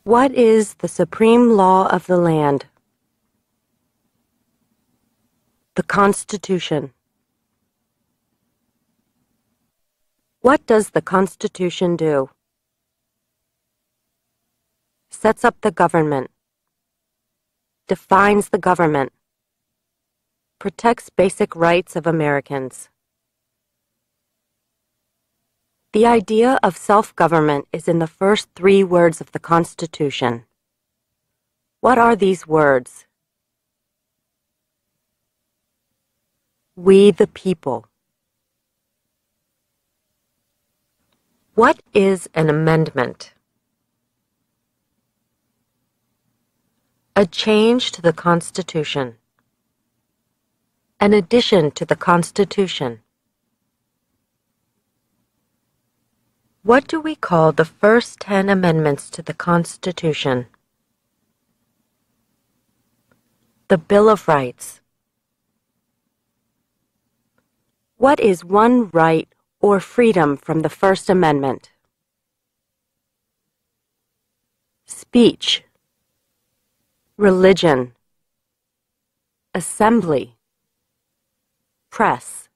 What is the supreme law of the land? The Constitution. What does the Constitution do? Sets up the government. Defines the government. Protects basic rights of Americans. The idea of self-government is in the first 3 words of the Constitution. What are these words? We the people. What is an amendment? A change to the Constitution. An addition to the Constitution. What do we call the first 10 amendments to the Constitution? The Bill of Rights. What is one right or freedom from the First Amendment? Speech. Religion. Assembly. Press.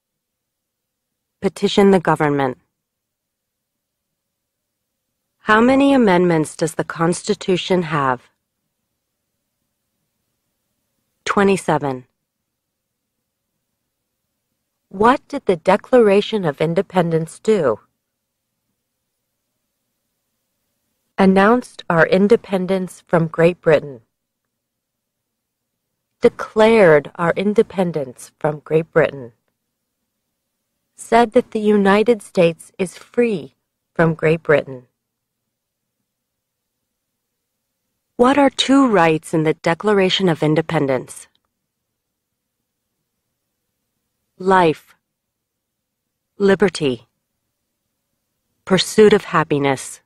Petition the government. How many amendments does the Constitution have? 27. What did the Declaration of Independence do? Announced our independence from Great Britain. Declared our independence from Great Britain. Said that the United States is free from Great Britain. What are 2 rights in the Declaration of Independence? Life, liberty, pursuit of happiness.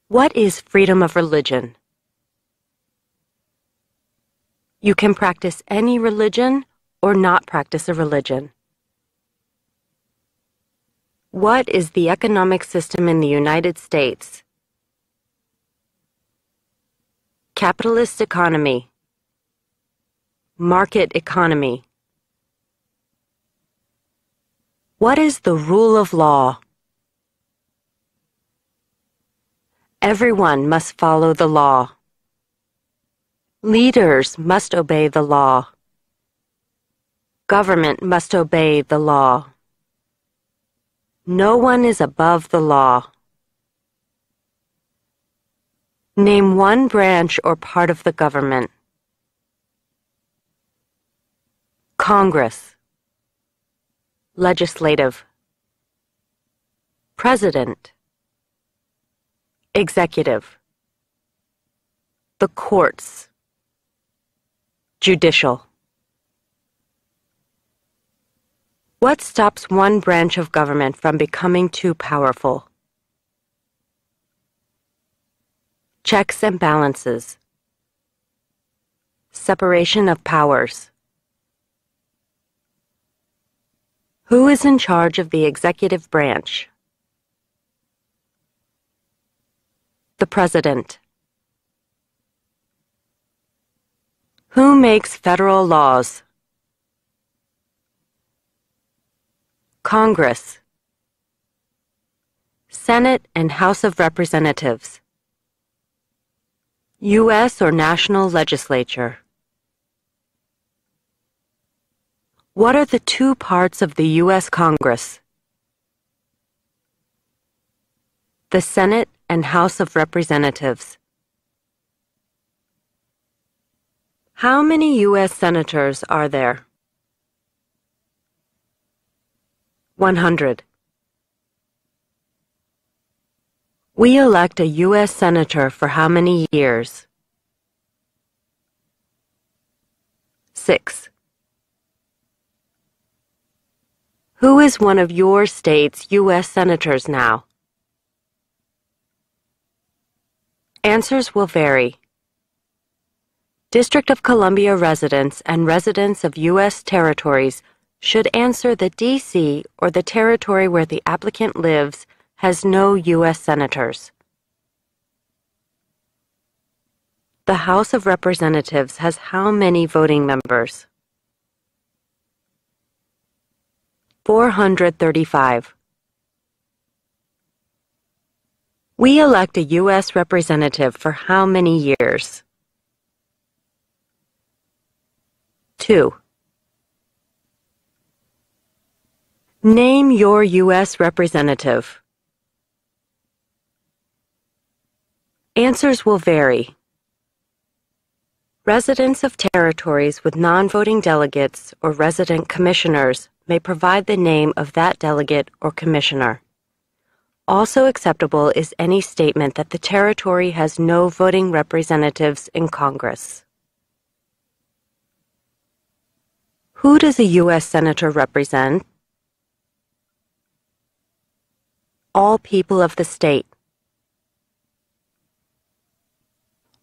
What is freedom of religion? You can practice any religion or not practice a religion. What is the economic system in the United States? Capitalist economy. Market economy. What is the rule of law? Everyone must follow the law. Leaders must obey the law. Government must obey the law. No one is above the law. Name one branch or part of the government. Congress. Legislative. President. Executive. The courts. Judicial. What stops one branch of government from becoming too powerful? Checks and balances. Separation of powers. Who is in charge of the executive branch? The President. Who makes federal laws? Congress. Senate and House of Representatives. U.S. or national legislature. What are the 2 parts of the U.S. Congress? The Senate and House of Representatives. How many U.S. senators are there? 100. We elect a U.S. senator for how many years? 6. Who is one of your state's U.S. senators now? Answers will vary. District of Columbia residents and residents of U.S. territories should answer that D.C. or the territory where the applicant lives has no U.S. senators. The House of Representatives has how many voting members? 435. We elect a U.S. representative for how many years? 2. Name your U.S. representative. Answers will vary. Residents of territories with non-voting delegates or resident commissioners may provide the name of that delegate or commissioner. Also acceptable is any statement that the territory has no voting representatives in Congress. Who does a U.S. Senator represent? All people of the state.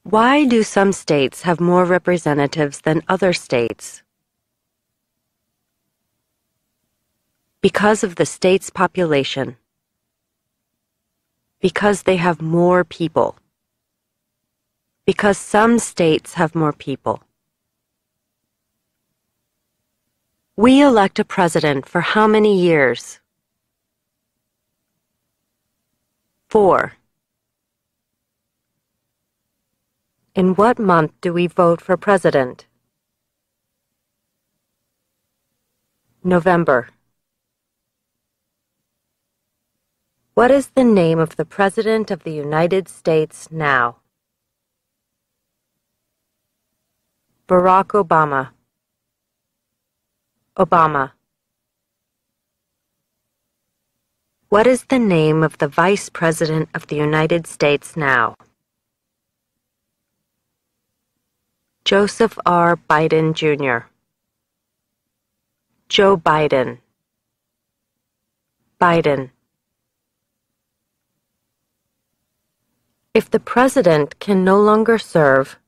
Why do some states have more representatives than other states? Because of the state's population. Because they have more people. Because some states have more people. We elect a president for how many years? 4. In what month do we vote for president? November. What is the name of the President of the United States now? Barack Obama. Obama. What is the name of the Vice President of the United States now? Joseph R. Biden, Jr. Joe Biden. Biden. If the president can no longer serve,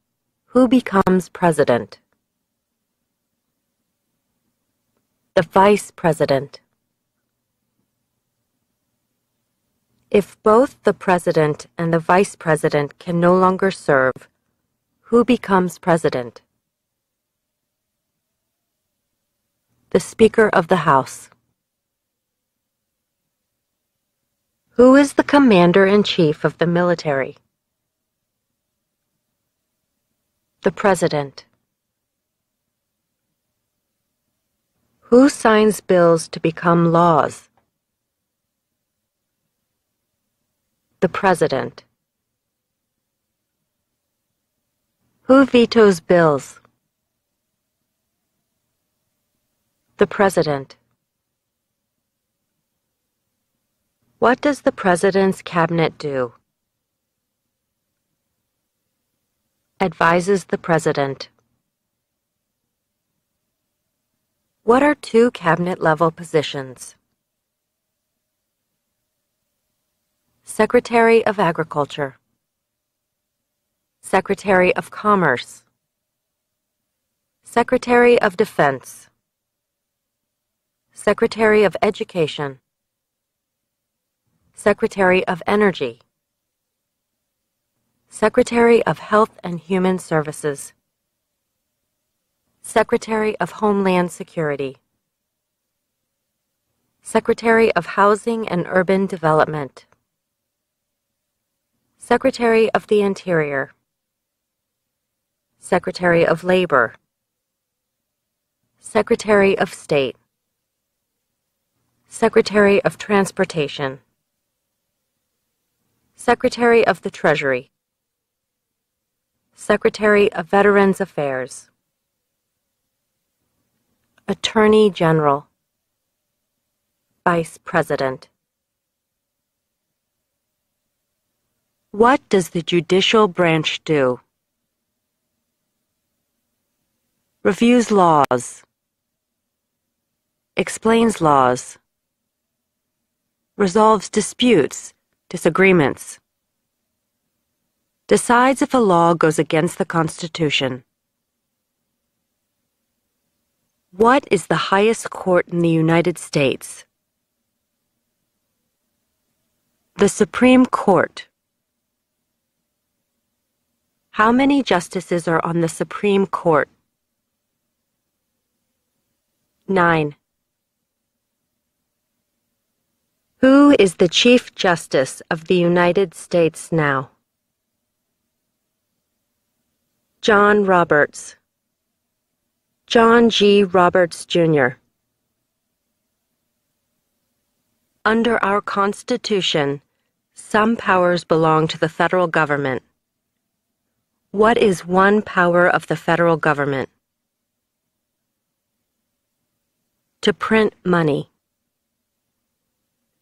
who becomes president? The vice president. If both the president and the vice president can no longer serve, who becomes president? The Speaker of the House. Who is the Commander-in-Chief of the military? The President. Who signs bills to become laws? The President. Who vetoes bills? The President. What does the President's cabinet do? Advises the President. What are two cabinet-level positions? Secretary of Agriculture. Secretary of Commerce. Secretary of Defense. Secretary of Education. Secretary of Energy. Secretary of Health and Human Services. Secretary of Homeland Security. Secretary of Housing and Urban Development. Secretary of the Interior. Secretary of Labor. Secretary of State. Secretary of Transportation. Secretary of the Treasury. Secretary of Veterans Affairs. Attorney General. Vice President. What does the judicial branch do? Reviews laws. Explains laws. Resolves disputes, disagreements. Decides if a law goes against the Constitution. What is the highest court in the United States? The Supreme Court. How many justices are on the Supreme Court? 9. Who is the Chief Justice of the United States now? John Roberts. John G. Roberts, Jr. Under our Constitution, some powers belong to the federal government. What is one power of the federal government? To print money.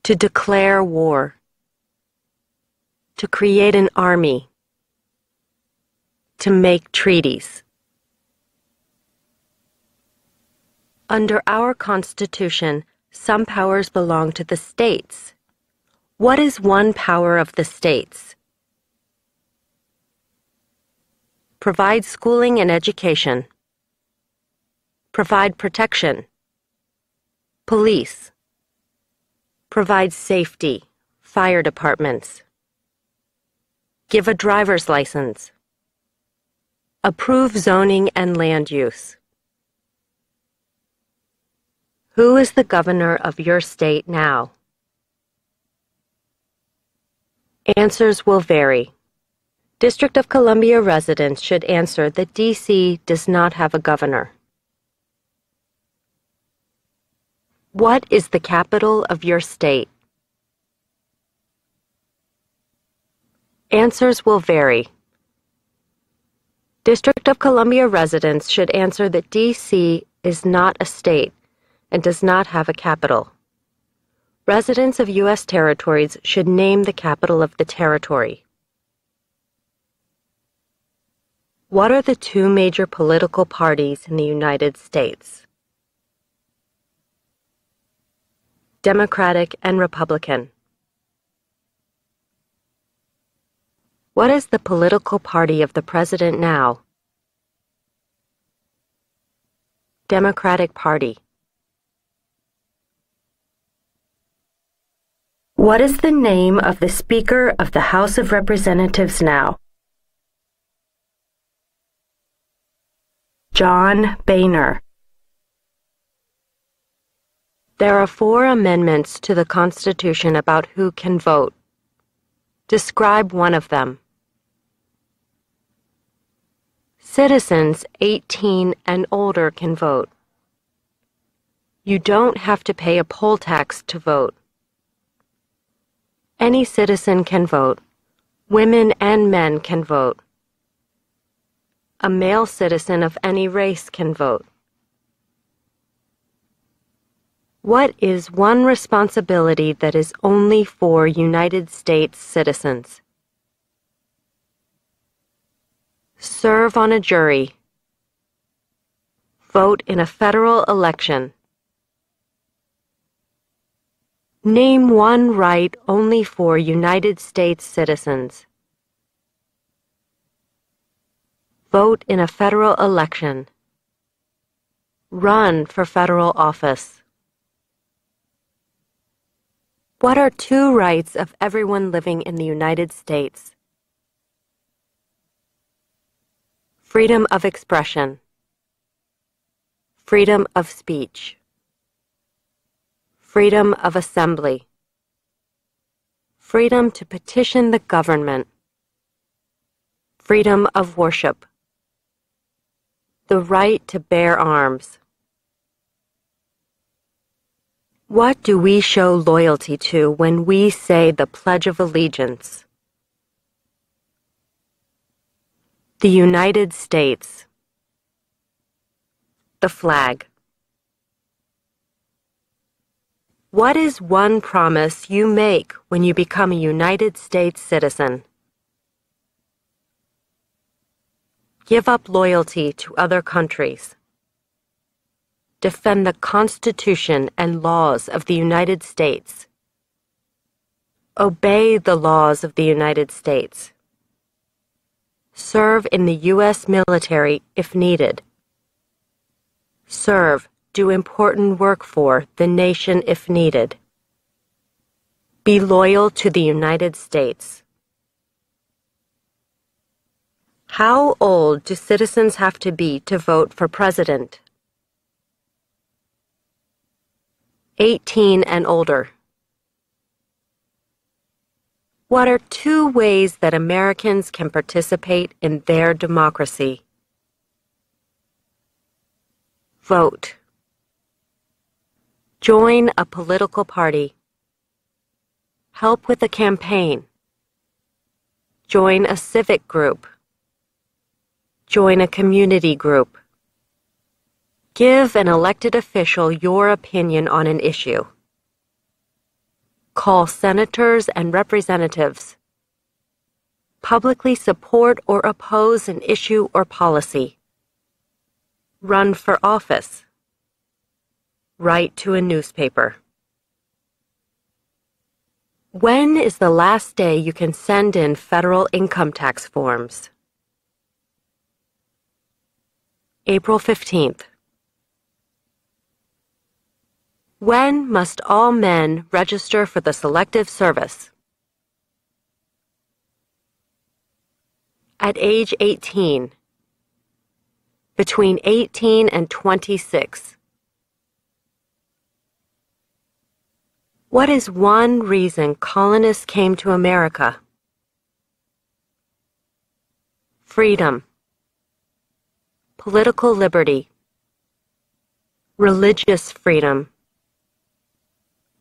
To declare war. To create an army. To make treaties. Under our Constitution, some powers belong to the states. What is one power of the states? Provide schooling and education. Provide protection. Police. Provide safety, fire departments. Give a driver's license. Approve zoning and land use. Who is the governor of your state now? Answers will vary. District of Columbia residents should answer that D.C. does not have a governor. What is the capital of your state? Answers will vary. District of Columbia residents should answer that D.C. is not a state and does not have a capital. Residents of U.S. territories should name the capital of the territory. What are the two major political parties in the United States? Democratic and Republican. What is the political party of the president now? Democratic Party. What is the name of the Speaker of the House of Representatives now? John Boehner. There are 4 amendments to the Constitution about who can vote. Describe one of them. Citizens 18 and older can vote. You don't have to pay a poll tax to vote. Any citizen can vote. Women and men can vote. A male citizen of any race can vote. What is one responsibility that is only for United States citizens? Serve on a jury. Vote in a federal election. Name one right only for United States citizens. Vote in a federal election. Run for federal office. What are 2 rights of everyone living in the United States? Freedom of expression. Freedom of speech. Freedom of assembly. Freedom to petition the government. Freedom of worship. The right to bear arms. What do we show loyalty to when we say the Pledge of Allegiance? The United States. The flag. What is one promise you make when you become a United States citizen? Give up loyalty to other countries. Defend the Constitution and laws of the United States. Obey the laws of the United States. Serve in the U.S. military if needed. Serve, do important work for the nation if needed. Be loyal to the United States. How old do citizens have to be to vote for president? 18 and older. What are two ways that Americans can participate in their democracy? Vote. Join a political party. Help with a campaign. Join a civic group. Join a community group. Give an elected official your opinion on an issue. Call senators and representatives. Publicly support or oppose an issue or policy. Run for office. Write to a newspaper. When is the last day you can send in federal income tax forms? April 15th. When must all men register for the Selective Service? At age 18. Between 18 and 26. What is one reason colonists came to America? Freedom. Political liberty. Religious freedom.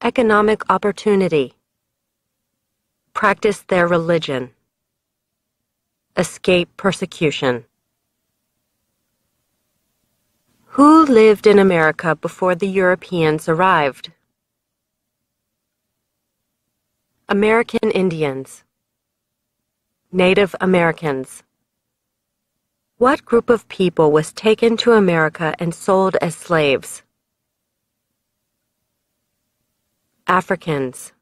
Economic opportunity. Practice their religion. Escape persecution. Who lived in America before the Europeans arrived? American Indians. Native Americans. What group of people was taken to America and sold as slaves? Africans.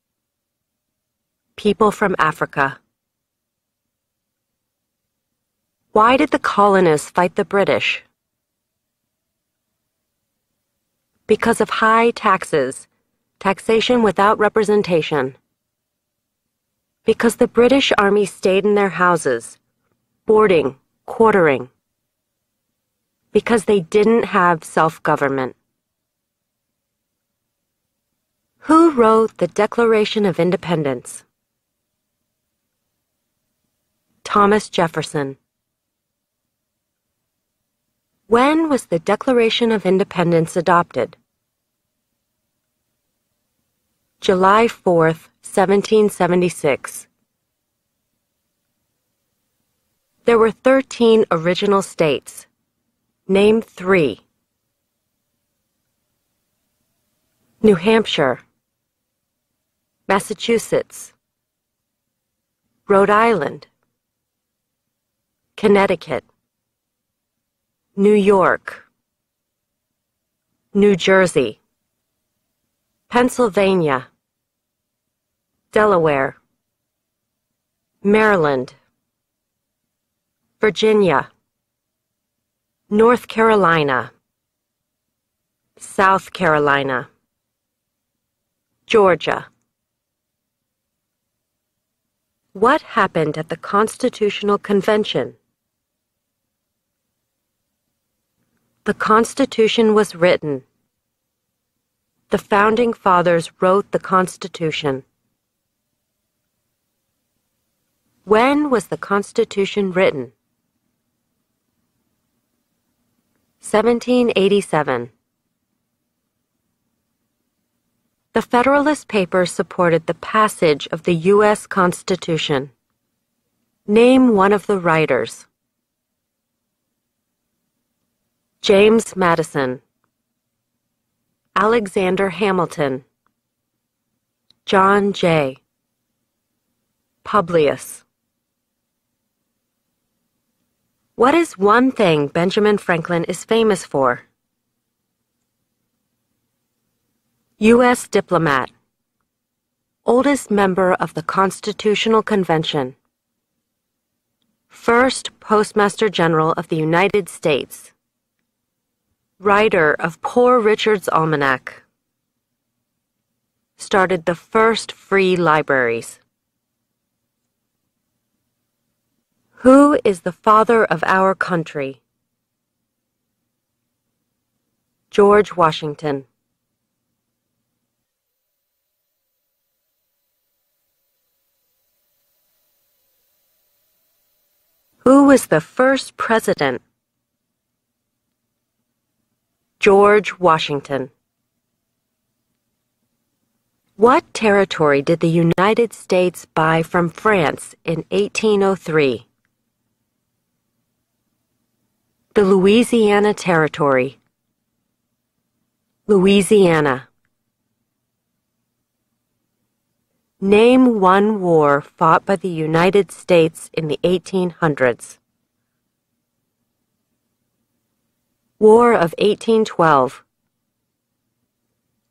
People from Africa. Why did the colonists fight the British? Because of high taxes, taxation without representation. Because the British Army stayed in their houses, boarding, quartering. Because they didn't have self-government. Who wrote the Declaration of Independence? Thomas Jefferson. When was the Declaration of Independence adopted? July 4th, 1776. There were 13 original states. Name 3. New Hampshire. Massachusetts. Rhode Island. Connecticut. New York. New Jersey. Pennsylvania. Delaware. Maryland. Virginia. North Carolina. South Carolina. Georgia. What happened at the Constitutional Convention? The Constitution was written. The Founding Fathers wrote the Constitution. When was the Constitution written? 1787. The Federalist Papers supported the passage of the U.S. Constitution. Name one of the writers. James Madison. Alexander Hamilton. John Jay. Publius. What is one thing Benjamin Franklin is famous for? U.S. diplomat. Oldest member of the Constitutional Convention. First Postmaster General of the United States. Writer of Poor Richard's Almanac. Started the first free libraries. Who is the father of our country? George Washington. Who was the first president? George Washington. What territory did the United States buy from France in 1803? The Louisiana Territory. Louisiana. Name one war fought by the United States in the 1800s. War of 1812.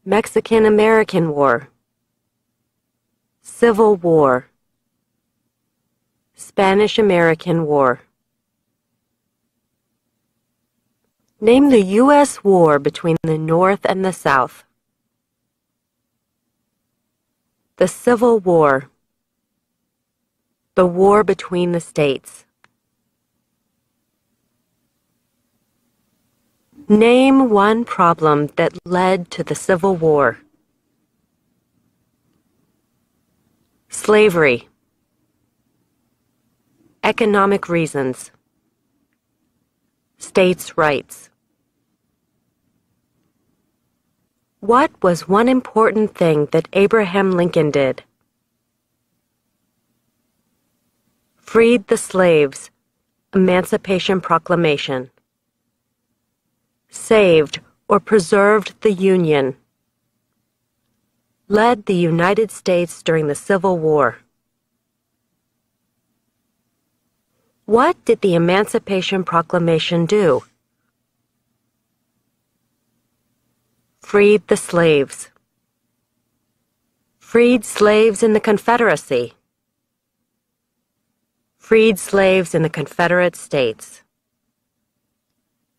Mexican-American War. Civil War. Spanish-American War. Name the U.S. war between the North and the South. The Civil War. The war between the states. Name one problem that led to the Civil War. Slavery. Economic reasons. States' rights. What was one important thing that Abraham Lincoln did? Freed the slaves. Emancipation Proclamation. Saved or preserved the Union. Led the United States during the Civil War. What did the Emancipation Proclamation do? Freed the slaves. Freed slaves in the Confederacy. Freed slaves in the Confederate States.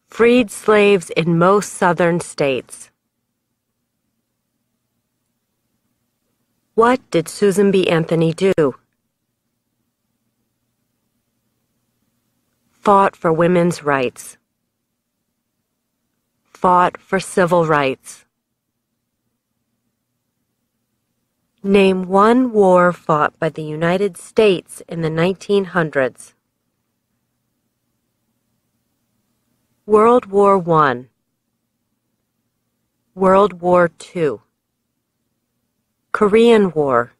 Freed slaves in most southern states. What did Susan B. Anthony do? Fought for women's rights. Fought for civil rights. Name one war fought by the United States in the 1900s. World War I. World War II. Korean War.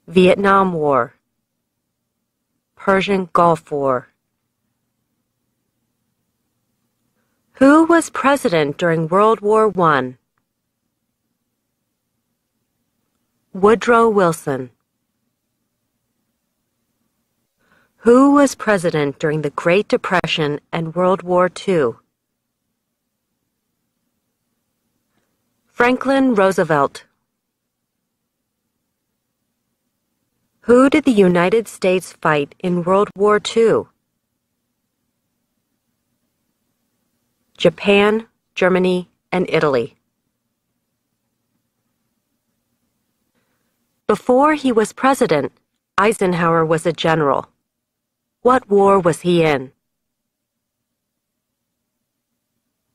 Vietnam War. Persian Gulf War. Who was president during World War I? Woodrow Wilson. Who was president during the Great Depression and World War II? Franklin Roosevelt. Who did the United States fight in World War II? Japan, Germany, and Italy. Before he was president, Eisenhower was a general. What war was he in?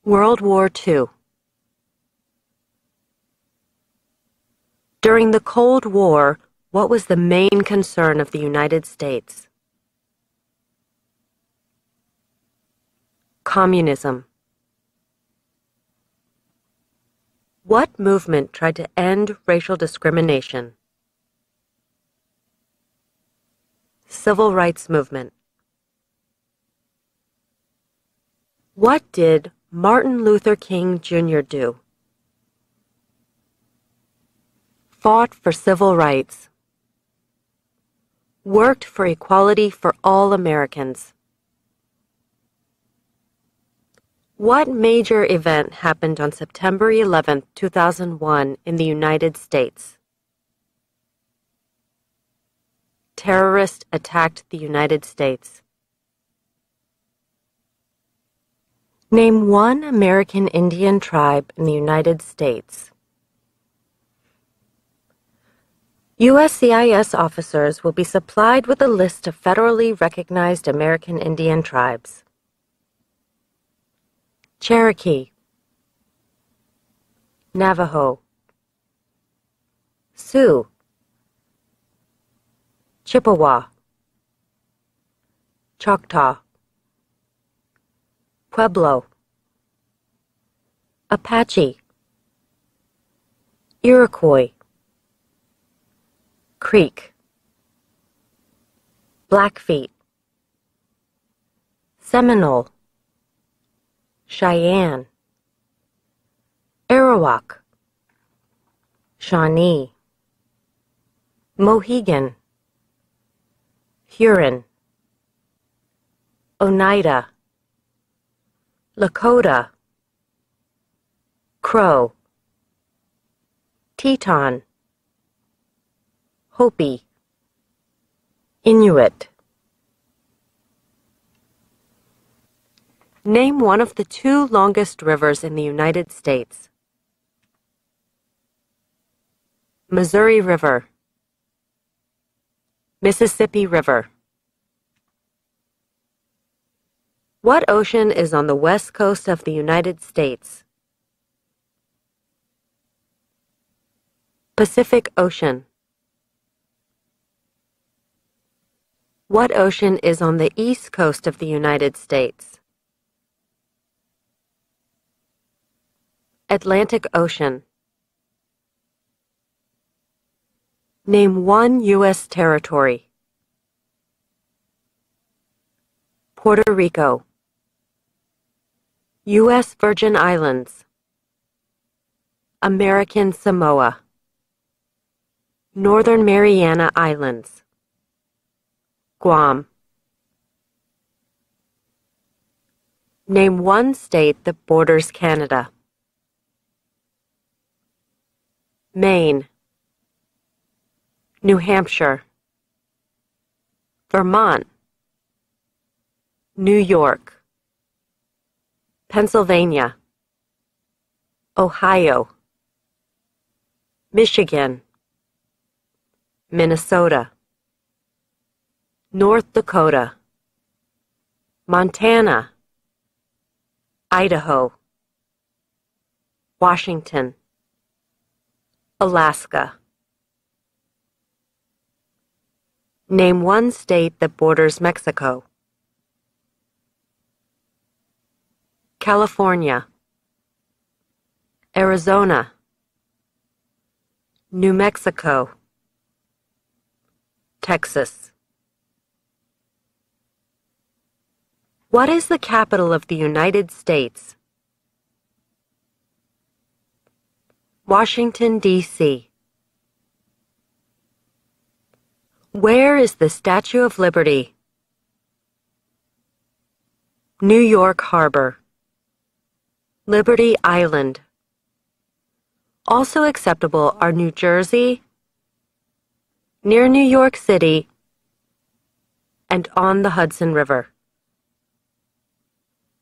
World War II. During the Cold War, what was the main concern of the United States? Communism. What movement tried to end racial discrimination? Civil Rights Movement. What did Martin Luther King Jr. do? Fought for civil rights. Worked for equality for all Americans. What major event happened on September 11, 2001 in the United States? Terrorists attacked the United States. Name one American Indian tribe in the United States. USCIS officers will be supplied with a list of federally recognized American Indian tribes. Cherokee, Navajo, Sioux, Chippewa, Choctaw, Pueblo, Apache, Iroquois, Creek, Blackfeet, Seminole, Cheyenne, Arawak, Shawnee, Mohegan, Huron, Oneida, Lakota, Crow, Teton, Hopi, Inuit. Name one of the two longest rivers in the United States. Missouri River, Mississippi River. What ocean is on the west coast of the United States? Pacific Ocean. What ocean is on the east coast of the United States? Atlantic Ocean. Name one U.S. territory. Puerto Rico, U.S. Virgin Islands, American Samoa, Northern Mariana Islands, Guam. Name one state that borders Canada. Maine, New Hampshire, Vermont, New York, Pennsylvania, Ohio, Michigan, Minnesota, North Dakota, Montana, Idaho, Washington, Alaska. Name one state that borders Mexico. California, Arizona, New Mexico, Texas. What is the capital of the United States? Washington, D.C. Where is the Statue of Liberty? New York Harbor, Liberty Island. Also acceptable are New Jersey, near New York City, and on the Hudson River.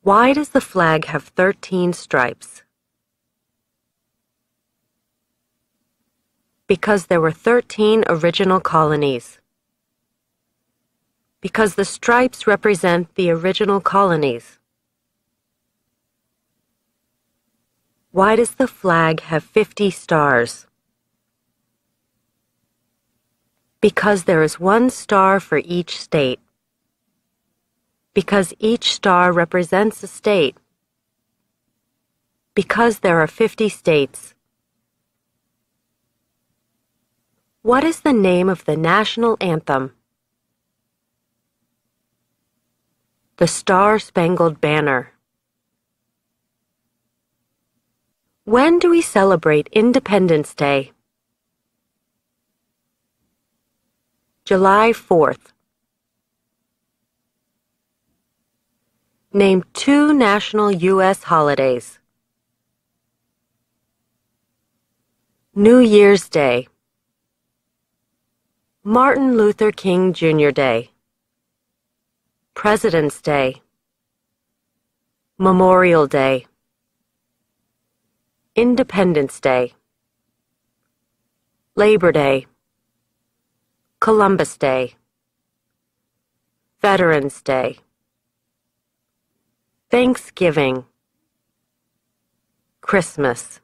Why does the flag have 13 stripes? Because there were 13 original colonies. Because the stripes represent the original colonies. Why does the flag have 50 stars? Because there is one star for each state. Because each star represents a state. Because there are 50 states. What is the name of the national anthem? The Star-Spangled Banner. When do we celebrate Independence Day? July 4th. Name two national U.S. holidays. New Year's Day, Martin Luther King Jr. Day, President's Day, Memorial Day, Independence Day, Labor Day, Columbus Day, Veterans Day, Thanksgiving, Christmas.